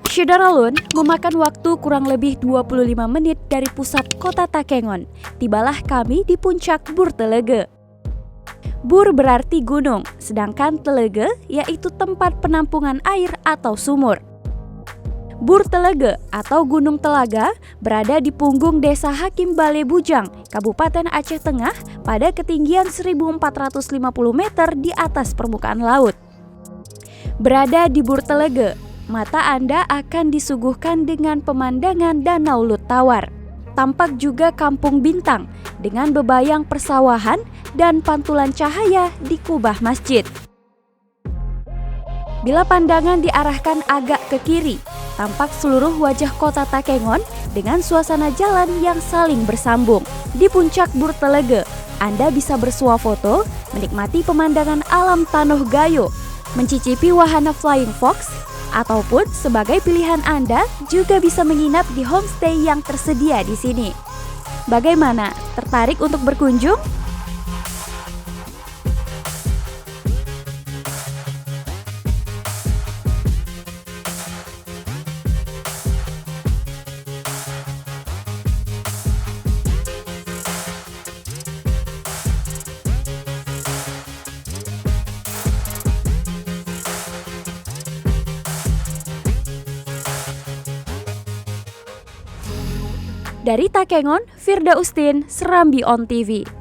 Syederalun memakan waktu kurang lebih 25 menit dari pusat kota Takengon. Tibalah kami di puncak Bur Telege. Bur berarti gunung, sedangkan Telege yaitu tempat penampungan air atau sumur. Bur Telege atau Gunung Telaga berada di punggung Desa Hakim Bale Bujang, Kabupaten Aceh Tengah pada ketinggian 1450 meter di atas permukaan laut. Berada di Bur Telege, mata Anda akan disuguhkan dengan pemandangan Danau Lut Tawar. Tampak juga Kampung Bintang dengan bebayang persawahan dan pantulan cahaya di kubah masjid. Bila pandangan diarahkan agak ke kiri, tampak seluruh wajah kota Takengon dengan suasana jalan yang saling bersambung. Di puncak Bur Telege, Anda bisa bersuah foto, menikmati pemandangan alam Tanoh Gayo, mencicipi wahana Flying Fox, ataupun sebagai pilihan Anda juga bisa menginap di homestay yang tersedia di sini. Bagaimana? Tertarik untuk berkunjung? Dari Takengon, Firda Ustin, Serambi On TV.